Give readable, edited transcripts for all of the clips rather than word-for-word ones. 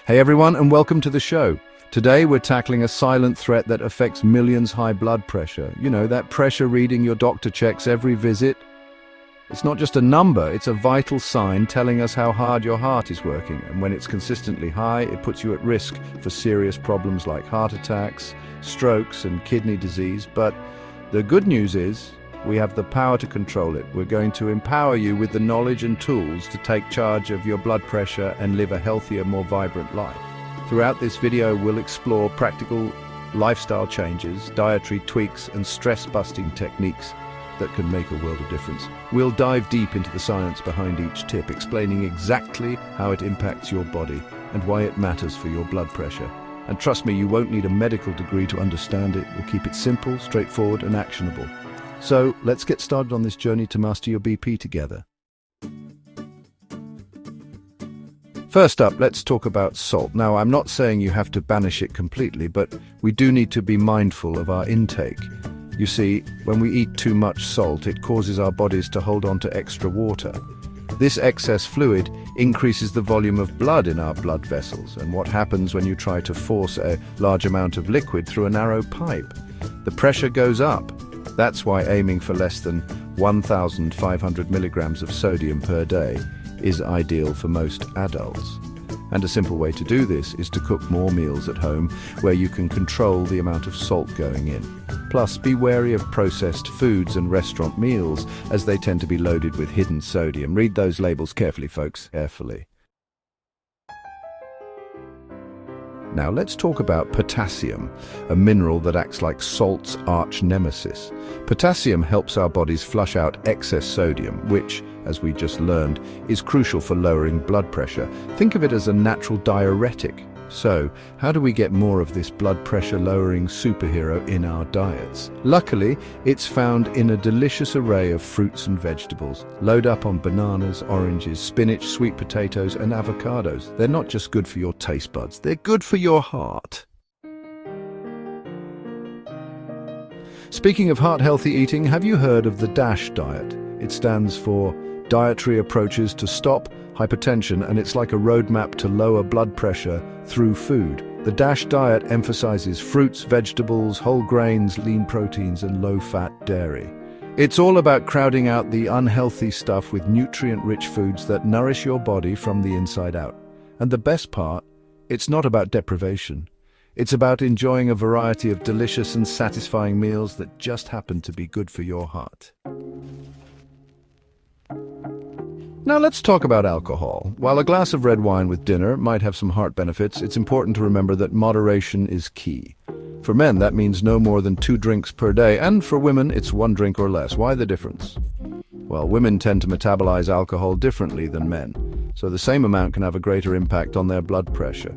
Hey everyone, and welcome to the show. Today we're tackling a silent threat that affects millions: high blood pressure. You know, that pressure reading your doctor checks every visit. It's not just a number, it's a vital sign telling us how hard your heart is working. And when it's consistently high, it puts you at risk for serious problems like heart attacks, strokes, and kidney disease. But the good news is, we have the power to control it. We're going to empower you with the knowledge and tools to take charge of your blood pressure and live a healthier, more vibrant life. Throughout this video, we'll explore practical lifestyle changes, dietary tweaks, and stress-busting techniques that can make a world of difference. We'll dive deep into the science behind each tip, explaining exactly how it impacts your body and why it matters for your blood pressure. And trust me, you won't need a medical degree to understand it. We'll keep it simple, straightforward, and actionable. So let's get started on this journey to master your BP together. First up, let's talk about salt. Now, I'm not saying you have to banish it completely, but we do need to be mindful of our intake. You see, when we eat too much salt, it causes our bodies to hold on to extra water. This excess fluid increases the volume of blood in our blood vessels. And what happens when you try to force a large amount of liquid through a narrow pipe? The pressure goes up. That's why aiming for less than 1,500 milligrams of sodium per day is ideal for most adults. And a simple way to do this is to cook more meals at home where you can control the amount of salt going in. Plus, be wary of processed foods and restaurant meals, as they tend to be loaded with hidden sodium. Read those labels carefully, folks, carefully. Now let's talk about potassium, a mineral that acts like salt's arch nemesis. Potassium helps our bodies flush out excess sodium, which, as we just learned, is crucial for lowering blood pressure. Think of it as a natural diuretic. So, how do we get more of this blood pressure lowering superhero in our diets? Luckily, it's found in a delicious array of fruits and vegetables. Load up on bananas, oranges, spinach, sweet potatoes, and avocados. They're not just good for your taste buds, they're good for your heart. Speaking of heart-healthy eating, have you heard of the DASH diet? It stands for Dietary Approaches to Stop Hypertension, and it's like a roadmap to lower blood pressure through food. The DASH diet emphasizes fruits, vegetables, whole grains, lean proteins, and low-fat dairy. It's all about crowding out the unhealthy stuff with nutrient-rich foods that nourish your body from the inside out. And the best part, it's not about deprivation. It's about enjoying a variety of delicious and satisfying meals that just happen to be good for your heart. Now let's talk about alcohol. While a glass of red wine with dinner might have some heart benefits, it's important to remember that moderation is key. For men, that means no more than 2 drinks per day, and for women, it's 1 drink or less. Why the difference? Well, women tend to metabolize alcohol differently than men, so the same amount can have a greater impact on their blood pressure.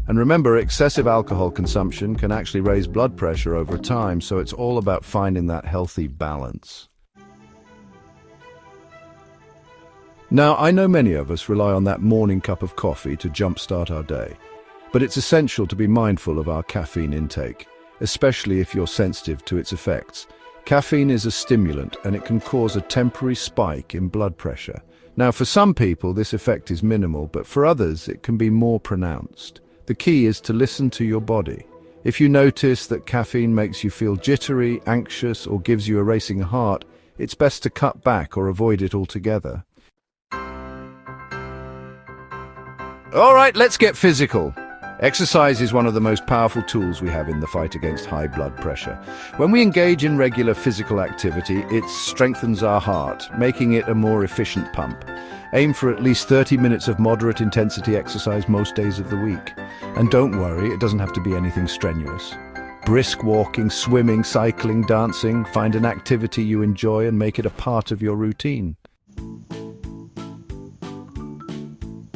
And remember, excessive alcohol consumption can actually raise blood pressure over time, so it's all about finding that healthy balance. Now, I know many of us rely on that morning cup of coffee to jumpstart our day, but it's essential to be mindful of our caffeine intake, especially if you're sensitive to its effects. Caffeine is a stimulant, and it can cause a temporary spike in blood pressure. Now, for some people, this effect is minimal, but for others, it can be more pronounced. The key is to listen to your body. If you notice that caffeine makes you feel jittery, anxious, or gives you a racing heart, it's best to cut back or avoid it altogether. All right, let's get physical. Exercise is one of the most powerful tools we have in the fight against high blood pressure. When we engage in regular physical activity, it strengthens our heart, making it a more efficient pump. Aim for at least 30 minutes of moderate intensity exercise most days of the week. And don't worry, it doesn't have to be anything strenuous. Brisk walking, swimming, cycling, dancing, find an activity you enjoy and make it a part of your routine.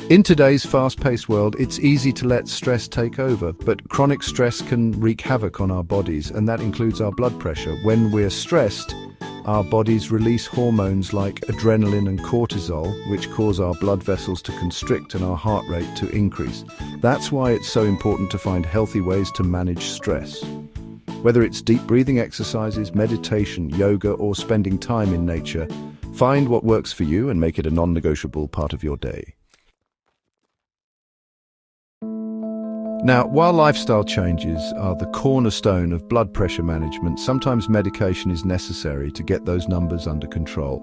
In today's fast-paced world, it's easy to let stress take over, but chronic stress can wreak havoc on our bodies, and that includes our blood pressure. When we're stressed, our bodies release hormones like adrenaline and cortisol, which cause our blood vessels to constrict and our heart rate to increase. That's why it's so important to find healthy ways to manage stress. Whether it's deep breathing exercises, meditation, yoga, or spending time in nature, find what works for you and make it a non-negotiable part of your day. Now, while lifestyle changes are the cornerstone of blood pressure management, sometimes medication is necessary to get those numbers under control.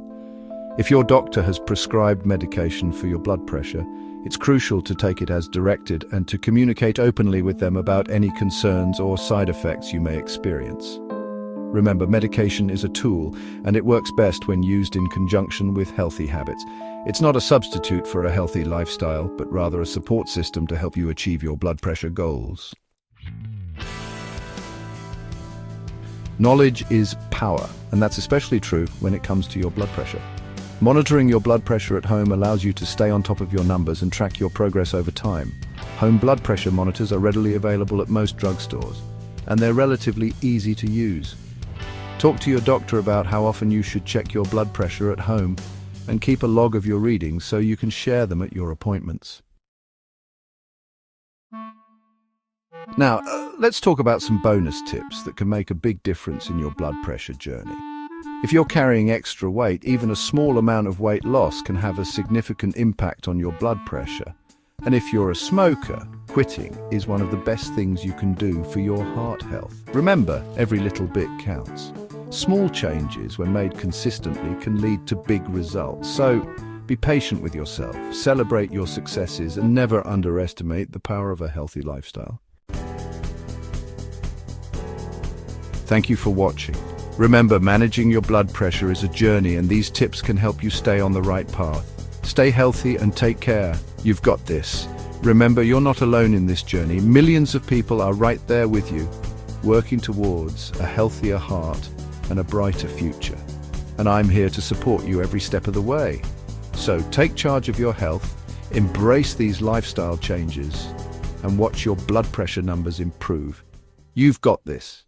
If your doctor has prescribed medication for your blood pressure, it's crucial to take it as directed and to communicate openly with them about any concerns or side effects you may experience. Remember, medication is a tool, and it works best when used in conjunction with healthy habits. It's not a substitute for a healthy lifestyle, but rather a support system to help you achieve your blood pressure goals. Knowledge is power, and that's especially true when it comes to your blood pressure. Monitoring your blood pressure at home allows you to stay on top of your numbers and track your progress over time. Home blood pressure monitors are readily available at most drugstores, and they're relatively easy to use. Talk to your doctor about how often you should check your blood pressure at home, and keep a log of your readings so you can share them at your appointments. Now, let's talk about some bonus tips that can make a big difference in your blood pressure journey. If you're carrying extra weight, even a small amount of weight loss can have a significant impact on your blood pressure. And if you're a smoker, quitting is one of the best things you can do for your heart health. Remember, every little bit counts. Small changes, when made consistently, can lead to big results. So, be patient with yourself, celebrate your successes, and never underestimate the power of a healthy lifestyle. Thank you for watching. Remember, managing your blood pressure is a journey, and these tips can help you stay on the right path. Stay healthy and take care. You've got this. Remember, you're not alone in this journey. Millions of people are right there with you, working towards a healthier heart and a brighter future. And I'm here to support you every step of the way. So take charge of your health, embrace these lifestyle changes, and watch your blood pressure numbers improve. You've got this.